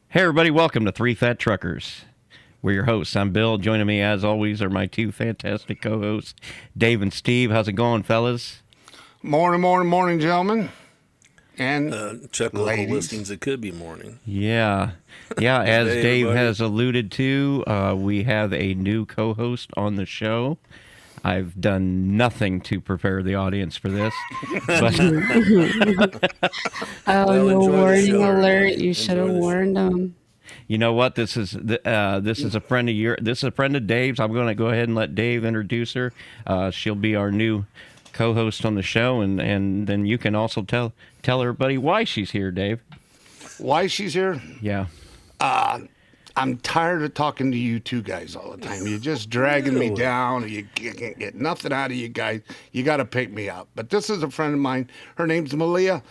Hey, everybody, welcome to Three Fat Truckers. We're your hosts. I'm Bill. Joining me, as always, are my two fantastic co hosts, Dave and Steve. How's it going, fellas? Morning, gentlemen. And Check local ladies. listings. It could be morning. Yeah. Yeah, as Hey, Dave everybody. has alluded to, we have a new co host on the show. I've done nothing to prepare the audience for this. But Oh, Well, no enjoy the warning show, alert! everybody. You should have Enjoy the warned them. you know what? This is a friend of this is a friend of Dave's. I'm going to go ahead and let Dave introduce her. She'll be our new co-host on the show, and then you can also tell everybody why she's here, Dave. Why she's here? Yeah. I'm tired of talking to you two guys all the time. You're just dragging me down. You can't get nothing out of you guys. You got to pick me up. But this is a friend of mine. Her name's Maleah.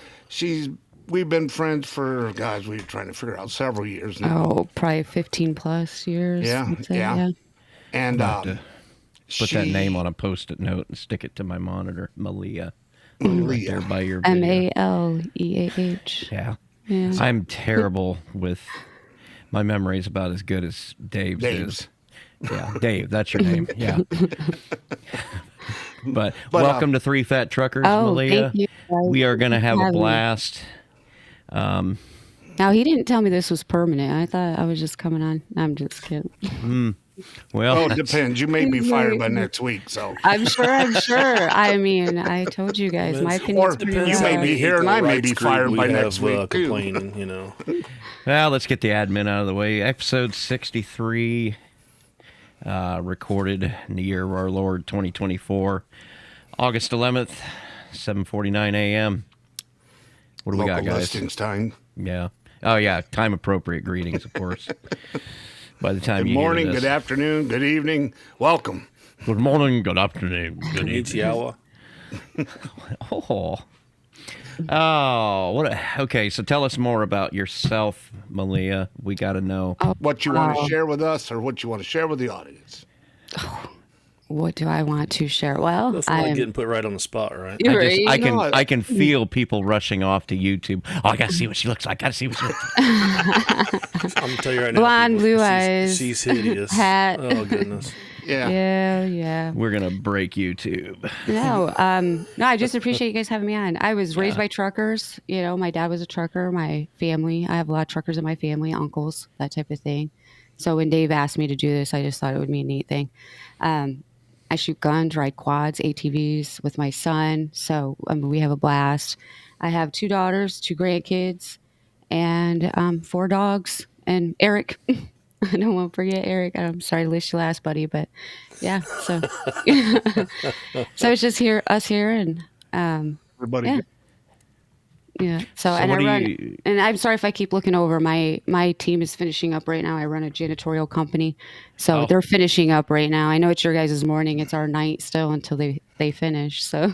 We've been friends for, guys, we were trying to figure out several years now. Oh, probably 15 plus years. Yeah, I'd say, yeah. And I'll have to put that name on a post-it note and stick it to my monitor. Maleah. Right there by your video. Maleah. Yeah. Yeah. I'm terrible with my memory is about as good as Dave's is. Yeah, Dave, that's your name. Yeah. But welcome to Three Fat Truckers, Oh, Maleah. thank you. We are going to have a Having me. blast. Now, he didn't tell me this was permanent. I thought I was just coming on. I'm just kidding. Well, Oh, it depends. You may be fired by next week, so. I'm sure. I mean, I told you guys, my opinion's Or pretty you may loud. be here and I may be fired by next week, too. complaining, you know. well, let's get the admin out of the way. Episode 63, recorded in the year of our Lord 2024, August 11th, 7:49 a.m. What do we got, Local guys? listings time. Yeah. Oh, yeah. Time appropriate greetings, of course. By the time Good you morning, hear this. good afternoon, good evening. Welcome. Good morning, good afternoon, good evening. Konnichiwa. Okay, so tell us more about yourself, Maleah. We got to know. What you want to share with us or what you want to share with the audience. What do I want to share? Well, That's not like I'm getting put right on the spot, right? I can feel people rushing off to YouTube. Oh, I got to see what she looks like. Got to see what she looks like. I'm gonna tell you right now. Blonde, people, blue she's- eyes, She's hideous. hat. Oh goodness. Yeah. Yeah. We're going to break YouTube. No, I just appreciate you guys having me on. I was raised by truckers. You know, my dad was a trucker. My family, I have a lot of truckers in my family, uncles, that type of thing. So when Dave asked me to do this, I just thought it would be a neat thing. I shoot guns, ride quads, ATVs with my son. So we have a blast. I have 2 daughters, 2 grandkids, and 4 dogs. And Eric. I don't want to forget Eric. I'm sorry to list you last, buddy, but yeah. So, so it's just us here, and Everybody. yeah. Yeah. So and what I do run, you- and I'm sorry if I keep looking over. My team is finishing up right now. I run a janitorial company, so Oh. they're finishing up right now. I know it's your guys' morning. It's our night still until they finish. So,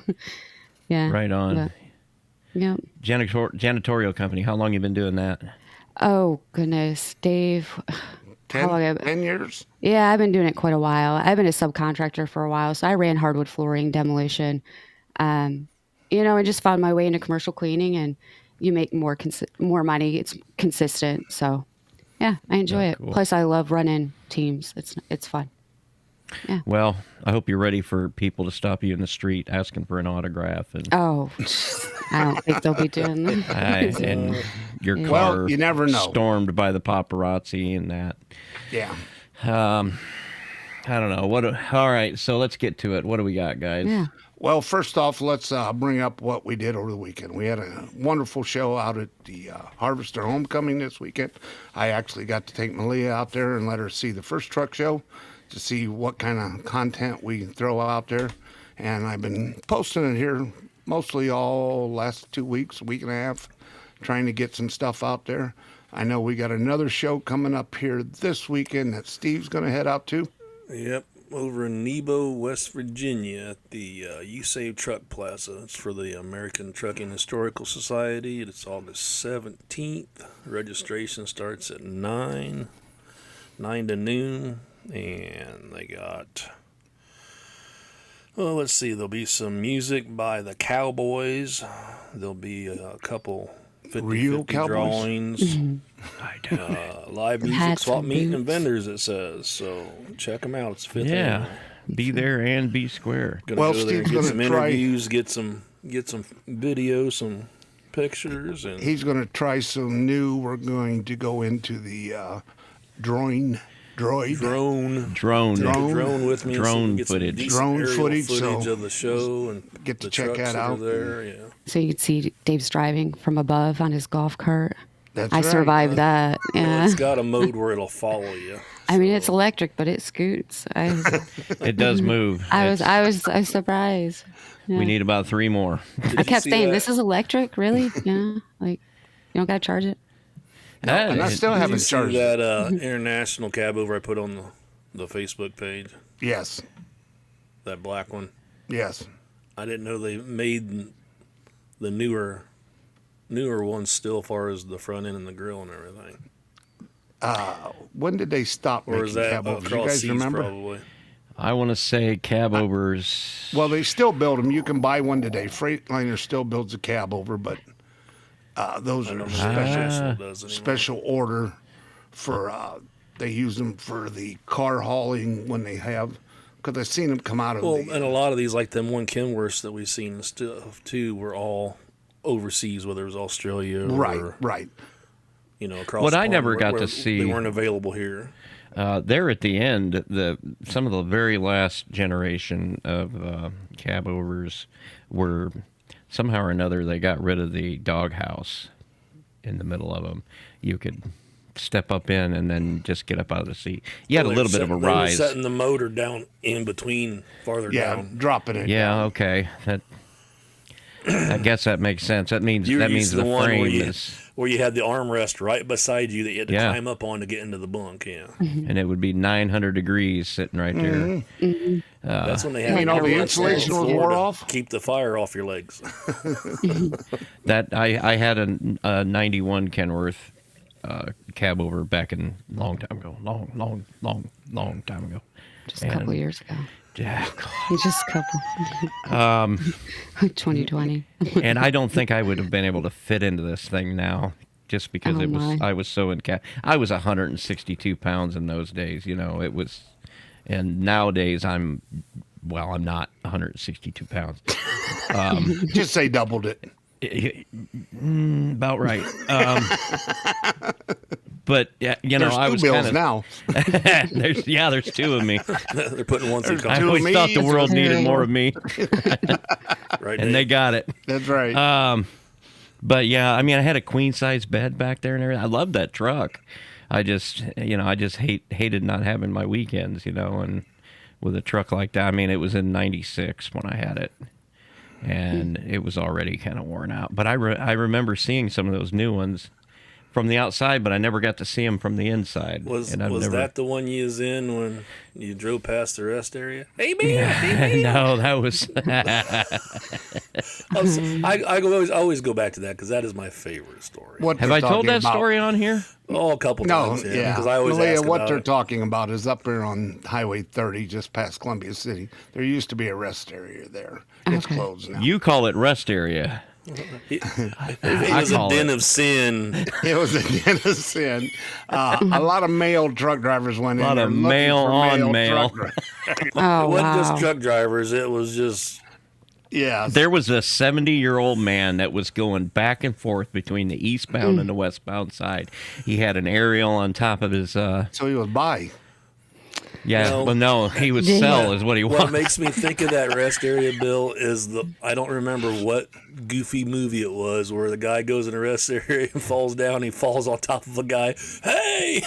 yeah. Right on. But, yeah. Janitorial company. How long you been doing that? Oh goodness, Dave. How long 10 years? Yeah, I've been doing it quite a while. I've been a subcontractor for a while, so I ran hardwood flooring, demolition, you know, and just found my way into commercial cleaning. And you make more money. It's consistent, so yeah, I enjoy it. cool. Plus, I love running teams. It's fun. Well, I hope you're ready for people to stop you in the street asking for an autograph and Oh, I don't think they'll be doing that. and your car Well, you never know. stormed by the paparazzi and that. Yeah. I don't know. All right, so let's get to it. What do we got, guys? Yeah. Well, first off, let's bring up what we did over the weekend. We had a wonderful show out at the Harvester Homecoming this weekend. I actually got to take Maleah out there and let her see the first truck show to see what kind of content we throw out there. And I've been posting it here mostly all last 2 weeks, week and a half, trying to get some stuff out there. I know we got another show coming up here this weekend that Steve's going to head out to. Yep. Over in Nebo, West Virginia, at the USAVE Truck Plaza. It's for the American Trucking Historical Society. It's August 17th. Registration starts at 9 to noon. And they got, well, let's see, there'll be some music by the Cowboys. There'll be a couple Real 50 cowboys? drawings, I do. live music, Hats swap and meet, and boots. vendors. It says so. Check them out. It's 5th Yeah. annual. Be there and be square. Gonna Well, go there and Steve's get gonna some try- interviews, get some video, some pictures, and He's going to try some new. We're going to go into the droid. drone. Drone. Take a drone with me. Drone so we can get some footage. decent Drone aerial footage, footage so of the show and get to the check trucks that are out. there. Yeah. So you could see Dave's driving from above on his golf cart. That's I right. survived that. Well, Yeah. it's got a mode where it'll follow you. I mean, it's electric, but it scoots. It does move. I was It's- surprised. Yeah. We need about 3 more. I kept saying, "This is electric, really? Yeah, like you don't gotta charge it." And I still Did you haven't see charged it. that international cab over I put on the Facebook page? Yes. That black one. Yes. I didn't know they made the newer ones still, as far as the front end and the grill and everything. When did they stop Or making is that cab overs? You across guys seas remember? probably? I want to say cab overs. Well, they still build them. You can buy one today. Freightliner still builds a cab over, but those I are don't know special, if International does anymore. special order for. They use them for the car hauling when they have. Because I've seen them come out of Well, the. and a lot of these, like them one Kenworths that we've seen and stuff too, were all overseas, whether it was Australia or Right. across. What the I pond never got where to see- They weren't available here. There at the end, some of the very last generation of cab overs were somehow or another they got rid of the doghouse in the middle of them. You could step up in and then just get up out of the seat. You had a They little were bit of a setting- They were rise. setting the motor down in between, farther Yeah, down. dropping it. Yeah, okay. That I guess that makes sense. That means You were that means used to the one frame where you had the armrest right beside you that you had to Yeah. climb up on to get into the bunk. Yeah, and it would be 900 degrees sitting right there. that's when they You had. mean all the armrests on insulation was floor wore to off? Keep the fire off your legs. That I had a 91 Kenworth cab over back in long time ago. Long time ago. Just a couple And- years ago. Yeah. Just a couple. 2020. And I don't think I would have been able to fit into this thing now, just because Oh, my. I was so I was 162 pounds in those days. It was, and nowadays I'm not 162 pounds. Just say doubled it. About right. But yeah, There's I two was bills kind of now. there's two of me. They're putting one through I Two of always me, thought the world two. needed more of me, right, and they got it. That's right. But yeah, I mean, I had a queen size bed back there and everything. I loved that truck. I just hated not having my weekends, and with a truck like that. I mean, it was in '96 when I had it, and it was already kind of worn out. But I remember seeing some of those new ones from the outside, but I never got to see them from the inside. Was and I've was never... that the one you was in when you drove past the rest area? Hey man, No, that was. I always go back to that because that is my favorite story. What Have they're I told talking that about- story on here? Oh, a couple No, times. yeah. Because I always Maleah, ask what about they're it. talking about is up there on Highway 30, just past Columbia City. There used to be a rest area there. It's Okay. closed now. You call it rest area. It was a call den it. of sin. It was a den of sin. A lot of male truck drivers went in lot there of looking male for on male male. truck drivers. Oh, It wasn't wow. just truck drivers. It was just Yeah. There was a 70-year-old man that was going back and forth between the eastbound and the westbound side. He had an aerial on top of his. So he was by. No, he would Yeah. sell is what he what wanted. makes me think of that rest area, Bill, is I don't remember what goofy movie it was where the guy goes in a rest area and falls down. He falls on top of a guy. Hey!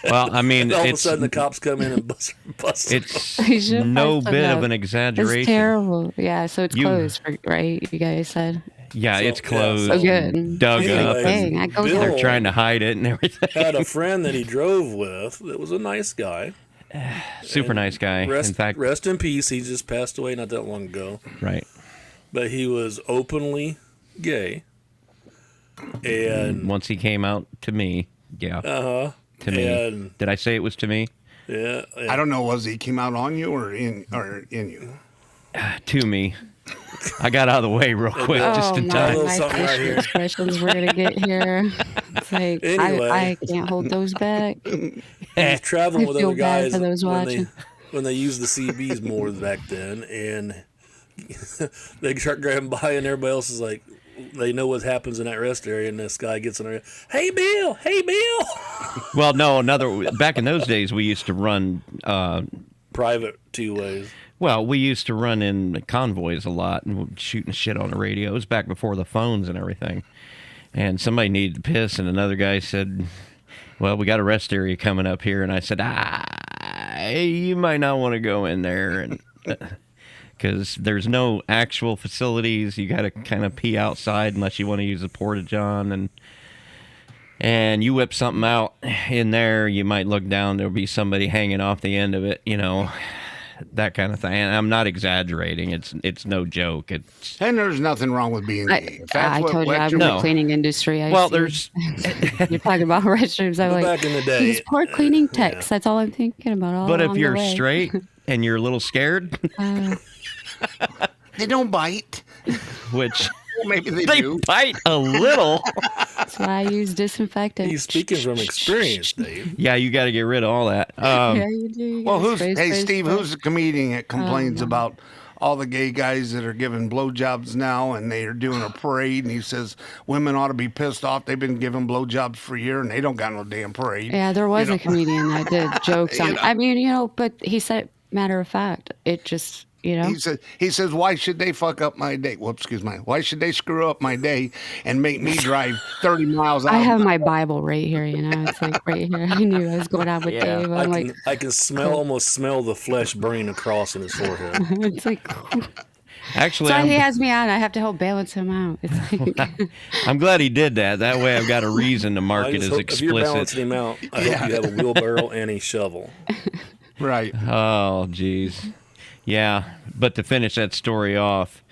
Well, I mean, And all of a it's sudden the cops come in and bust him. You should it's no post bit it of up. an It's exaggeration. terrible. Yeah, so it's You- closed, right? You guys said. Yeah, So- it's yeah, closed. so- Oh, good. Dug Anyway, up. Dang, I go Bill They're trying to hide it and everything. had a friend that he drove with that was a nice guy. Super nice guy. In fact, Rest in peace. He just passed away not that long ago. right. But he was openly gay. And Once he came out to me, yeah, to me. and Did I say it was to me? yeah, I don't know, was he came out on you or in you? To me. I got out of the way real quick just in time. little My something right facial here. expressions we're gonna get here. It's like Anyway. I can't hold those back. He's traveling I with feel other bad guys for those when watching. they used the CBs more back then, and they start grabbing by, and everybody else is like, they know what happens in that rest area, and this guy gets in there, hey Bill, Well, no, back in those days we used to run. private 2-ways. Well, we used to run in convoys a lot and shooting shit on the radio. It was back before the phones and everything. And somebody needed to piss, and another guy said, well, we got a rest area coming up here. And I said, you might not want to go in there. And because there's no actual facilities. You got to kind of pee outside unless you want to use the porta-john. And you whip something out in there, you might look down, there'll be somebody hanging off the end of it, that kind of thing. And I'm not exaggerating. It's no joke. And there's nothing wrong with being gay. If that's I what told you wet I'm your in the cleaning industry. There's You're talking about restrooms. I'm like, Back in the day, these poor cleaning techs. That's all I'm thinking about. All but if along the you're way. straight and you're a little scared, They don't bite. which Well, maybe they they do. bite a little. That's why I use disinfectant. he's speaking from experience, Dave. Yeah, you got to get rid of all that. Yeah, you do. You Well, gotta spray, Steve, spray. who's the comedian that complains no. about all the gay guys that are giving blowjobs now, and they are doing a parade, and he says women ought to be pissed off. They've been giving blowjobs for a year, and they don't got no damn parade. Yeah, there was a comedian that did jokes on. know. I mean, but he said it matter of fact. It just, He says, why should they fuck up my day? Whoops, excuse me. Why should they screw up my day and make me drive 30 miles out? I have my Bible right here. It's like right here. I knew I was going out with Dave. I'm like, I can almost smell the flesh burning across in his forehead. it's like. Actually, So he I'm, has me on. I have to help balance him out. It's like, I'm glad he did that. That way I've got a reason to mark I it just as hope if you're explicit. balancing him out, I hope you have a wheelbarrow and a shovel. Right. Oh, geez. Yeah, but to finish that story off,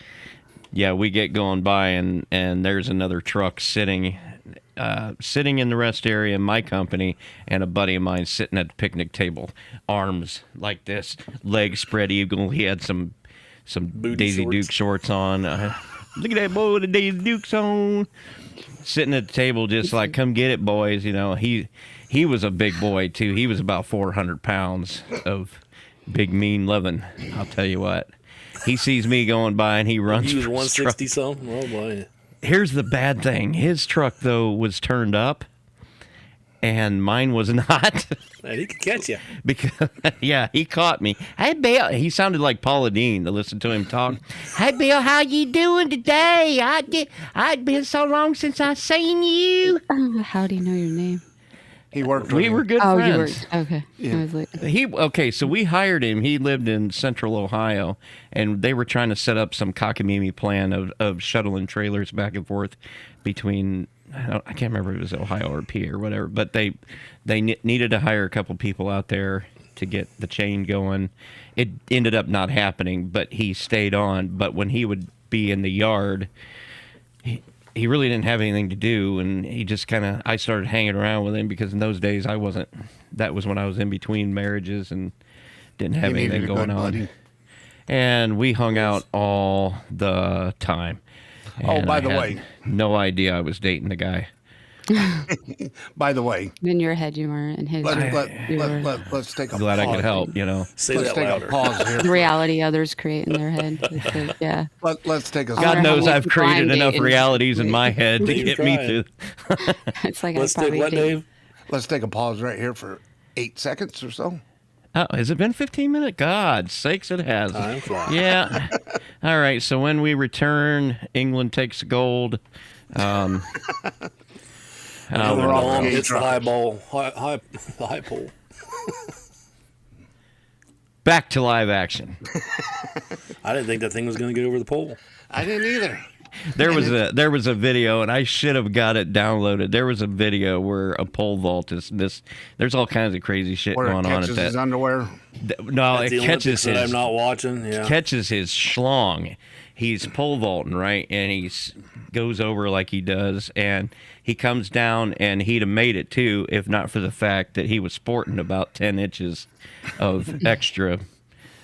yeah, we get going by and there's another truck sitting in the rest area in my company, and a buddy of mine sitting at the picnic table, arms like this, legs spread eagle. He had some Booty Daisy shorts. Duke shorts on. Look at that boy with the Daisy Dukes on. Sitting at the table just like, come get it, boys. He was a big boy, too. He was about 400 pounds of big, mean loving. I'll tell you what. He sees me going by and he runs He was for his truck. 160 something. Oh boy. Here's the bad thing. His truck, though, was turned up, and mine was not. Man, he could catch you. Because, yeah, he caught me. Hey, Bill. He sounded like Paula Dean to listen to him talk. Hey, Bill, how you doing today? I'd been so long since I seen you. how do you know your name? He worked with We him. were good Oh, you friends. were. Okay. I was like, So we hired him. He lived in central Ohio, and they were trying to set up some cockamamie plan of shuttling trailers back and forth between, I can't remember if it was Ohio or PA or whatever, but they needed to hire a couple people out there to get the chain going. It ended up not happening, but he stayed on. But when he would be in the yard, he really didn't have anything to do, and he just I started hanging around with him because in those days that was when I was in between marriages and didn't have You needed anything a going good on. buddy. And we hung out all the time. Oh, And by I the had way. no idea I was dating the guy. By the way, in your head you weren't, in his. let's take a Glad I pause. could help, Say Let's that take louder. a pause here. the reality others create in their head. It's like, yeah. Let's take a God God Or knows how I've we created blind enough date. realities in my head to You're get me trying. to. It's like Let's I take probably what, did. Dave? Let's take a pause right here for 8 seconds or so. Oh, has it been 15 minutes? God sakes, it has. Time flies. Yeah. All right. So when we return, England takes gold. And we're we're all on gay hits the truckers. high pole. Back to live action. I didn't think that thing was going to get over the pole. I didn't either. There was a video, and I should have got it downloaded. There was a video where a pole vault is this. There's all kinds of crazy shit Where going it on catches at his that. underwear. No, At it the catches Olympics that I'm his not watching. Yeah. catches his schlong. He's pole vaulting, right? And he goes over like he does, and he comes down, and he'd have made it too, if not for the fact that he was sporting about 10 inches of extra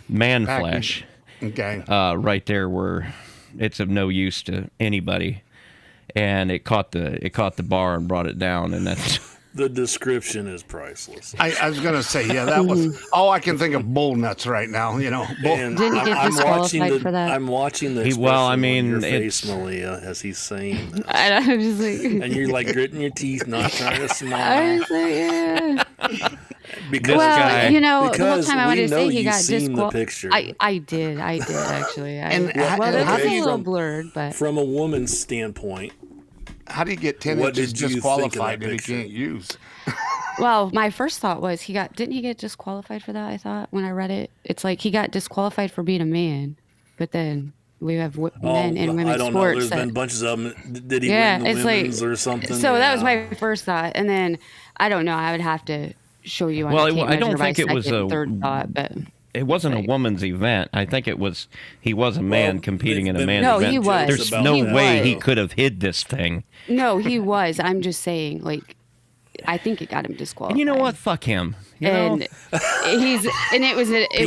man Packing. flesh. Okay. right there where it's of no use to anybody, and it caught the bar and brought it down, and that's. The description is priceless. I was gonna say, yeah, that was all I can think of. Bull nuts right now, you know. And Didn't he get disqualified for that? I'm watching the expression Well, I on mean, your face, it's- Maleah, as he's saying this. I'm just like, And you're like gritting your teeth, not trying to I smile. was like, yeah. Because Well, guy- you know, the whole because time I we wanted to say know he you've got seen the disqualified. picture. I did actually. And Well, that was okay, a little from- blurred, but from a woman's standpoint, How do you get 10 What inches did you think of disqualified that if he picture? can't use? well, my first thought was didn't he get disqualified for that? I thought when I read it, it's like he got disqualified for being a man, but then we have men in women's I don't know. sports. There's been bunches of them. Did he Yeah, win the it's like- women's or something? So that was Yeah. my first thought, and then I don't know. I would have to show you on Well, the tape I don't measure my think it was second, a- third thought, but It wasn't a woman's event. I think he was a man Well, competing in a they've man's been No, event. he was. There's about no that. way was. he could have hid this thing. no, he was. I'm just saying, like, I think it got him disqualified. And you know what? Fuck him. You know? And it Penis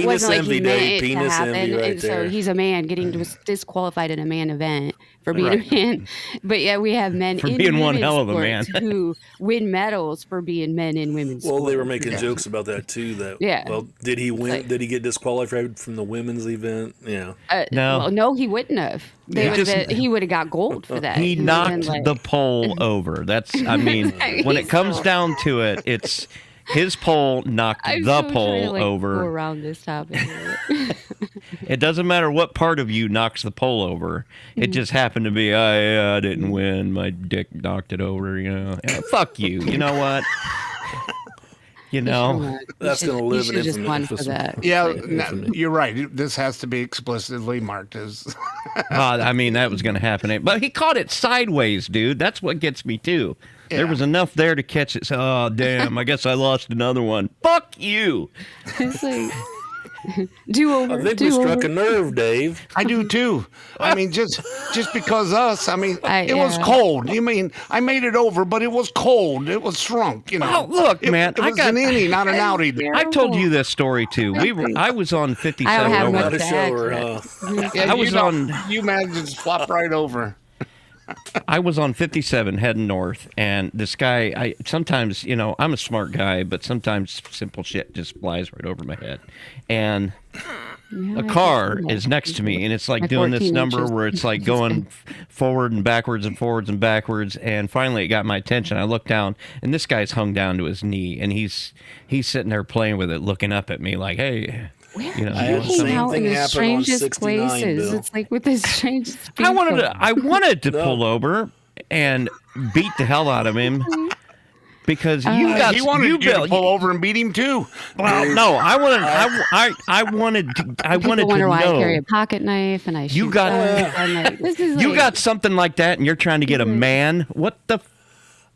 wasn't like envy, he meant Dave. it to Penis happen, envy right and so there. he's a man getting disqualified in a man event for being Right. a man. But yeah, we have men For in being one women's hell of a man. sports who win medals for being men in women's Well, sports. they were making jokes about that too. That Yeah. Well, did he win? like- Did he get disqualified from the women's event? Yeah. No. Well, no, he wouldn't have. He would have got gold for that. He would've knocked been like- the pole over. That's, I mean, when it comes down to it, it's his pole knocked I'm the so trying pole to, like, Go over. around this topic. It doesn't matter what part of you knocks the pole over. It just happened to be, I didn't win. My dick knocked it over. You know, yeah, fuck you. You know what? You know, That's gonna live in just infamy won for for some- that. Yeah, you're right. This has to be explicitly marked as. I mean, that was going to happen. But he caught it sideways, dude. That's what gets me, too. There Yeah. was enough there to catch it. So, oh, damn. I guess I lost another one. Fuck you. It's like do over. I think we struck a nerve, Dave. I do too. I mean, just because us. I mean, it was yeah. cold. You mean I made it over, but it was cold. It was shrunk. You know. Oh, look, man, It I was got- an innie, not an outie. I told you this story, too. I was on 57. I don't have over- much Not a to shower, add huh? Yeah, I was on- You man just flop right over. I was on 57 heading north, and this guy, sometimes, you know, I'm a smart guy, but sometimes simple shit just flies right over my head. And a car is next to me, and it's like My doing this 14 number inches. where it's like going forward and backwards and forwards and backwards. And finally, it got my attention. I look down, and this guy's hung down to his knee, and he's sitting there playing with it, looking up at me like, "Hey." You know, I you had want the some- same out in thing the happen on strangest 69, places. Bill. It's like with the strangest. I wanted people. to pull over and beat the hell out of him because you Uh, got He wanted you you to built. pull over and beat him too. Well, no, I wanted to People wonder why I carry know a pocket knife and I shoot. You got- guns. I'm like, this is you like, got something like that and you're trying to get a man. What the?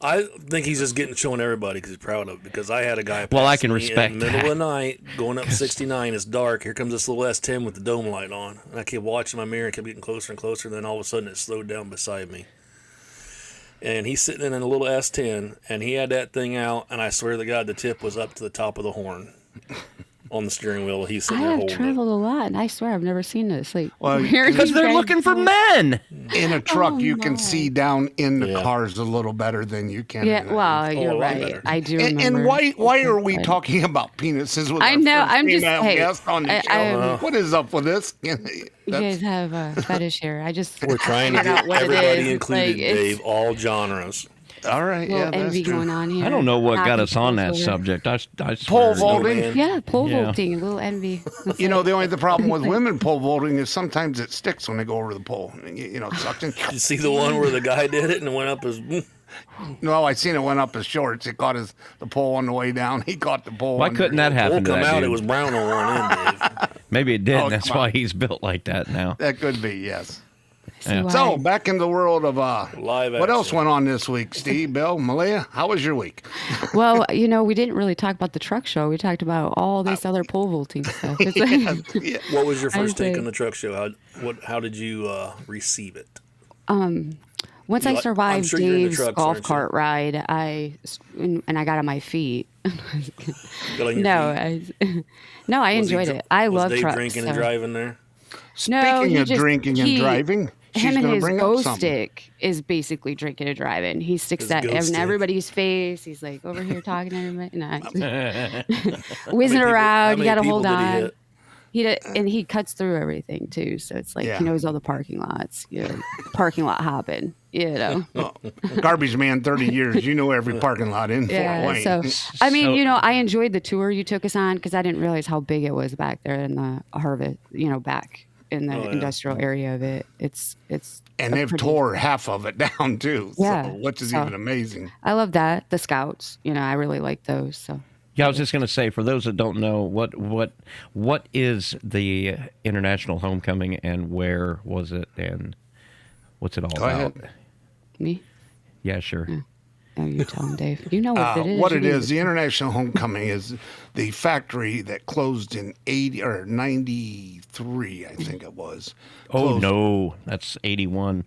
I think he's just showing everybody because he's proud of it. Because I had a guy. Well, I pass can me respect in the middle that. of the night, going up 69. It's dark. Here comes this little S10 with the dome light on, and I kept watching my mirror. And kept getting closer and closer. And then all of a sudden, it slowed down beside me. And he's sitting in a little S10, and he had that thing out. And I swear to God, the tip was up to the top of the horn on the steering wheel. He's I sitting there have holding traveled a lot, and I swear I've never seen this. Like, Well, where Because you they're guys looking for go? men. In a truck, Oh, you can my. see down in the Yeah. cars a little better than you can. Yeah, in a- well, a you're lot right. better. I do And remember. why are we But- talking about penises with I our know, first I'm just- female hey, guest on the I- show? I'm- What is up with this? You guys have a fetish here. I just We're trying to figured out get what it everybody is. It's included, like, it's Dave. All genres. all right, a yeah, little that's envy true. going on here. I don't know what got Happy us on that crossover. subject. I Pole swear. vaulting. man. Yeah, pole Yeah. vaulting, a little envy. You know, the only problem with women pole vaulting is sometimes it sticks when they go over the pole. You know, suction. You see the one where the guy did it and it went up his. No, I seen it went up his shorts. It caught the pole on the way down. He caught the pole. Why under couldn't it. that Will happen to come that out. dude? It was brown on one end, Dave. Maybe it did. Oh, and that's come why on. he's built like that now. That could be, yes. See why- So back in the world of Live what else action. went on this week, Steve, Bill, Maleah? How was your week? well, you know, we didn't really talk about the truck show. We talked about all this other pole vaulting stuff. It's like, Yeah. What was your I first take say- on the truck show? How did you receive it? once You I like- I'm survived sure you're in the Dave's trucks, golf aren't you? cart ride, and I got on my feet. Got on your No, feet? no, I Was he enjoyed dr- it. I was love Dave trucks. drinking so- and driving there? Speaking he of just- drinking and he- driving, she's him and going to his bring go up something. stick is basically drinking and driving. He sticks His that go in stick. everybody's face. He's like over here talking to everybody, no, How whizzing many around. You people got to did hold he on. hit? And he cuts through everything too. So it's like Yeah. he knows all the parking lots. Parking lot hopping. Oh, garbage man, 30 years. You know every parking lot in Fort Wayne. So I mean, So- I enjoyed the tour you took us on because I didn't realize how big it was back there in the harvest. Back in the Oh, yeah. industrial area of it. It's and a they've pretty- tore half of it down too, Yeah, which is so- even amazing. I love that. The scouts, I really like those. So Yeah, I was just going to say, for those that don't know, what is the International Homecoming and where was it and what's it all Go about? ahead. me? Yeah, sure. Oh, you tell him, Dave. You know what it is. What You it need is, to- the International Homecoming is the factory that closed in 80 or 93, I think it was. Oh Closed. no, that's 81.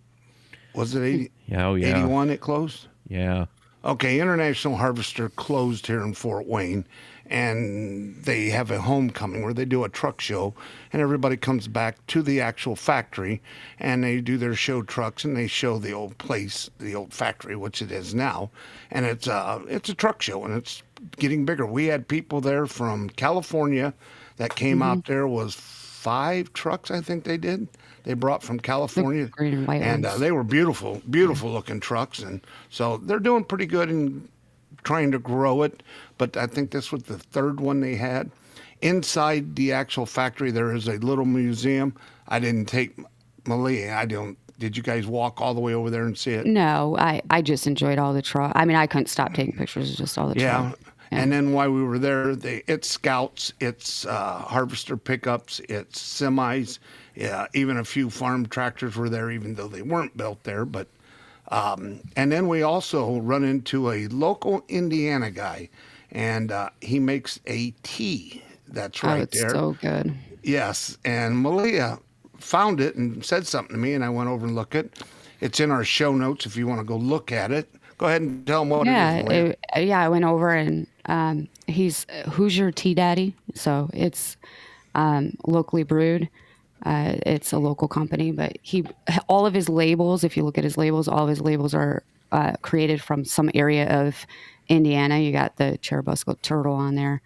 Was it 80? Yeah, oh yeah. 81 it closed? Yeah. Okay, International Harvester closed here in Fort Wayne, and they have a homecoming where they do a truck show, and everybody comes back to the actual factory, and they do their show trucks, and they show the old place, the old factory, which it is now, and it's a truck show, and it's getting bigger. We had people there from California that came out there. Was 5 trucks, I think they did. They brought from California, green and white and ones. they were beautiful, beautiful looking trucks, and so they're doing pretty good in trying to grow it. But I think this was the 3rd one they had. Inside the actual factory, there is a little museum. I didn't take Maleah. Did you guys walk all the way over there and see it? No, I just enjoyed all the truck. I mean, I couldn't stop taking pictures of just all the Yeah. truck. And then while we were there, it's scouts, it's harvester pickups, it's semis, yeah, even a few farm tractors were there, even though they weren't built there. But and then we also run into a local Indiana guy, and he makes a tea. That's Oh, right it's there. so good. Yes, and Maleah found it and said something to me, and I went over and looked at it. It's in our show notes if you want to go look at it. Go ahead and tell them what it is. Maleah. I went over and he's Who's Your Tea Daddy? So it's locally brewed. It's a local company, but all of his labels, if you look at his labels, all of his labels are created from some area of Indiana. You got the Cherubusco turtle on there,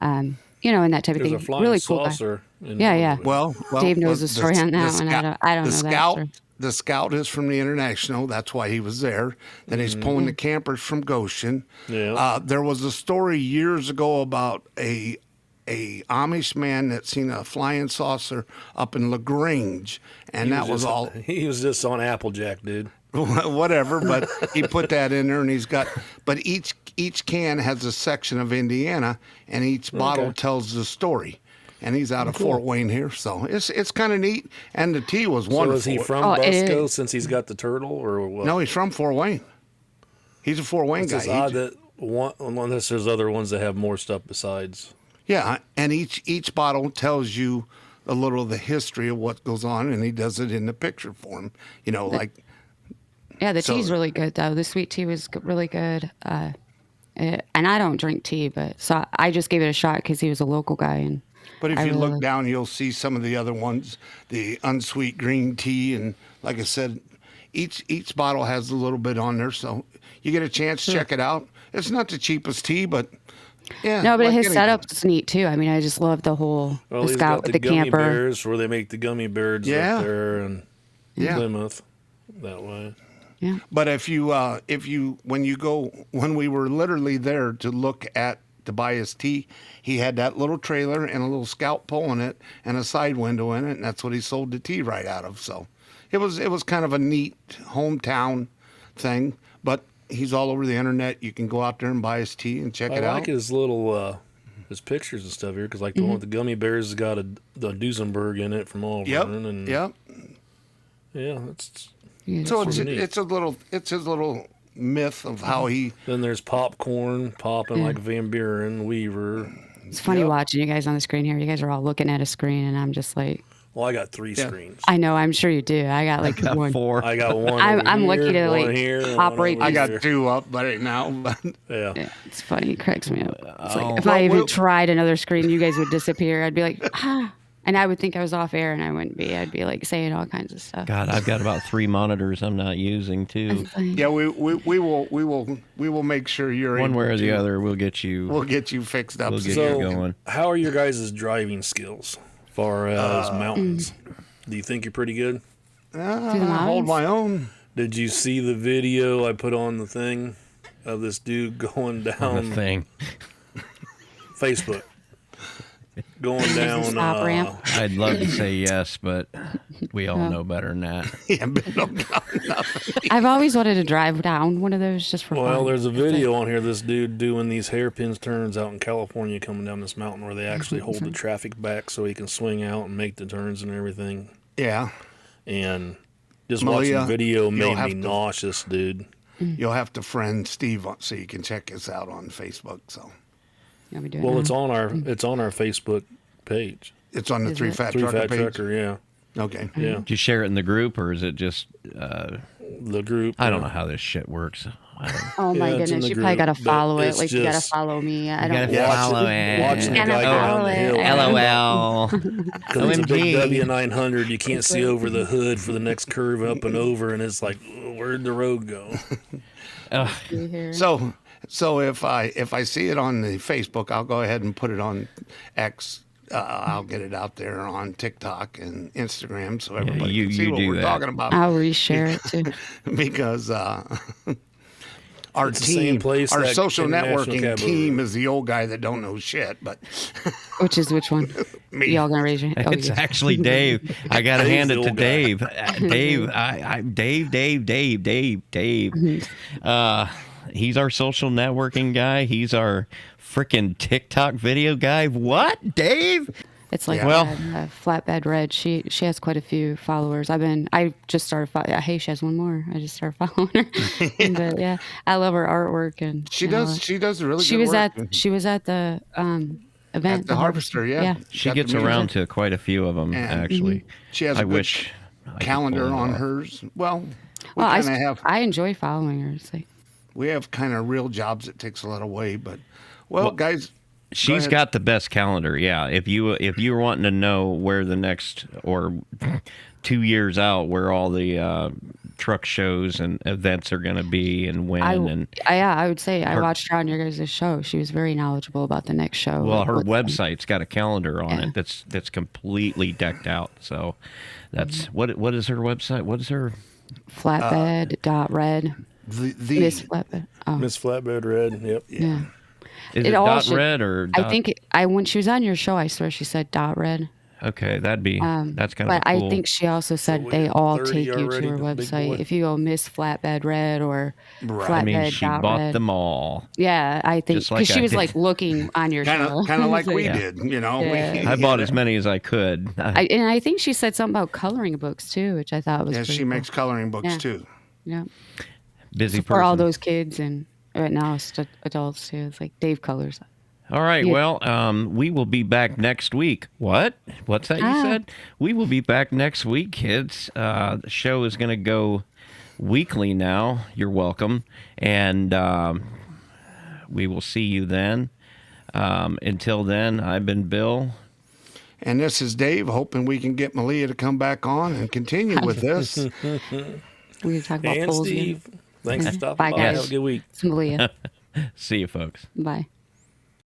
and that type of There's a thing. flying Really cool guy. saucer. In Yeah, yeah. Well, Dave knows the story on that one. I don't know that scout, story. The scout is from the International. That's why he was there. Then he's pulling the campers from Goshen. Yeah. There was a story years ago about a Amish man that seen a flying saucer up in LaGrange, and that was all. He was just on Applejack, dude. Whatever, but he put that in there, and he's got. But each can has a section of Indiana, and each bottle tells the story. And he's out of Fort Wayne here, so it's kind of neat. And the tea was So wonderful. is he from Oh, it Busco is. since he's got the turtle, or what? No, he's from Fort Wayne. He's a Fort Wayne It's guy. just odd that unless there's other ones that have more stuff besides. Yeah, and each bottle tells you a little of the history of what goes on, and he does it in the picture form. Like Yeah, the So- tea's really good though. The sweet tea was really good. And I don't drink tea, but so I just gave it a shot because he was a local guy. And But if I you really look like- down, you'll see some of the other ones, the unsweet green tea, and like I said, each bottle has a little bit on there, so you get a chance, check it out. It's not the cheapest tea, but yeah. no, but like his anything. setup's neat too. I mean, I just love the whole Well, the he's scout got with the the gummy camper. bears where they make the gummy bears Yeah. up there and Yeah. Plymouth that way. Yeah, But if you when we were literally there to look at to buy his tea, he had that little trailer and a little scout pole in it and a side window in it, and that's what he sold the tea right out of. So it was kind of a neat hometown thing. But he's all over the internet. You can go out there and buy his tea and check I it like out. his little his pictures and stuff here because like the one with the gummy bears has got the Duesenberg in it from Auburn. Yep. And Yep. Yeah, it's yeah. So That's pretty neat. it's his little myth of how he. then there's popcorn popping like Van Buren, Weaver. It's funny watching you guys on the screen here. You guys are all looking at a screen, and I'm just like, Well, I got 3 screens. I know, I'm sure you do. I got like Got one. 4. I got one. I'm over lucky here, to, one like, here, and operate one I over got here. 2 up right now. But Yeah. Yeah, it's funny. It cracks me up. It's like if Well, I even we'll- tried another screen, you guys would disappear. I'd be like, And I would think I was off air, and I wouldn't be. I'd be like saying all kinds of stuff. God, I've got about 3 monitors I'm not using too. Yeah, we will make sure you're One able way or the to- other, we'll get you. We'll get you fixed up. We'll get so you going. How are your guys' driving skills as far as mountains? Do you think you're pretty good? the I hold mountains? my own. Did you see the video I put on the thing of this dude going On down the thing. Facebook? Going down. Stop ramp. I'd love to say yes, but we all Oh. know better than that. Yeah, but no, nothing. I've always wanted to drive down one of those just for Well, fun. there's a video on here. This dude doing these hairpins turns out in California, coming down this mountain where they actually hold the traffic back so he can swing out and make the turns and everything. Yeah, And just Maleah, watching the video you'll made have me to- nauseous, dude. you'll have to friend Steve so you can check us out on Facebook. So Yeah, we do it Well, now. it's on our Facebook page. it's on the Is Three it? Fat Three Trucker Fat page. Trucker, yeah, Okay. yeah. Do you share it in the group, or is it just? The group. I don't know how this shit works. I don't, Oh my Yeah, it's in goodness, the you probably group, got to but follow it. it's Like you got to just- follow me. I gotta don't. follow Watching, it. watching the And guy I go down follow the it. hill. LOL. Because it's a big OMG. W900. You can't see over the hood for the next curve up and over, and it's like, where'd the road go? You hear? So if I see it on the Facebook, I'll go ahead and put it on X. I'll get it out there on TikTok and Instagram so everybody you- can see you what do we're that. talking about. I'll reshare it too. Because our It's the same team, place our that social International networking Cab team Over. is the old guy that don't know shit. But Which is which one? me, Y'all gonna raise your? Oh, It's yes. actually Dave. I gotta Dave's hand the it to old guy. Dave. He's our social networking guy. He's our freaking TikTok video guy. What, Dave? It's like Yeah. Well- Flatbed Red. She has quite a few followers. I just started. Hey, she has one more. I just started following her. But yeah, I love her artwork and she you know, does really She good was work. she was at the event. At the Harvester, yeah. Yeah. She Got the gets music. around to quite a few of them, And- actually. She has I a good wish I could calendar pull it on off. hers. Well, we Well, kind of have I enjoy following her. It's like we have kind of real jobs that takes a lot away. But well, guys, She's ahead. got the best calendar. Yeah, if you're wanting to know where the next or 2 years out where all the truck shows and events are going to be and when I would say I her- watched her on your guys' show. She was very knowledgeable about the next show. well, like her what's- website's got a calendar on Yeah. it that's completely decked out. So that's what is her website? What is her? Flatbed.red. the Miss Flatbed. Oh, Miss Flatbed Red, yep. yeah. Is It it all dot should- red or I dot, think when she was on your show, I swear she said .red. okay, that'd be that's kind of But cool. I think she also said we they got all 30 take you to already, her the big website. boy. If you go Miss Flatbed Red or Right. I mean, Flatbed she bought Red. them all. Yeah, I think Just like because she I was did. like looking on your kind show, of like we Yeah. did, you know. Yeah. I bought as many as I could. And I think she said something about coloring books too, which I thought was Yeah, pretty she cool. makes coloring books Yeah. too. Yeah, Busy so person. for all those kids and right now it's adults too. It's like Dave colors. All right. Yeah. Well, we will be back next week. What? What's that you said? We will be back next week, kids. The show is going to go weekly now. You're welcome. And we will see you then. Until then, I've been Bill. And this is Dave, hoping we can get Maleah to come back on and continue with this. We talk about And polls again. Steve, thanks for stopping Bye, by. guys. Have a good week. It's Maleah. See you, folks. Bye.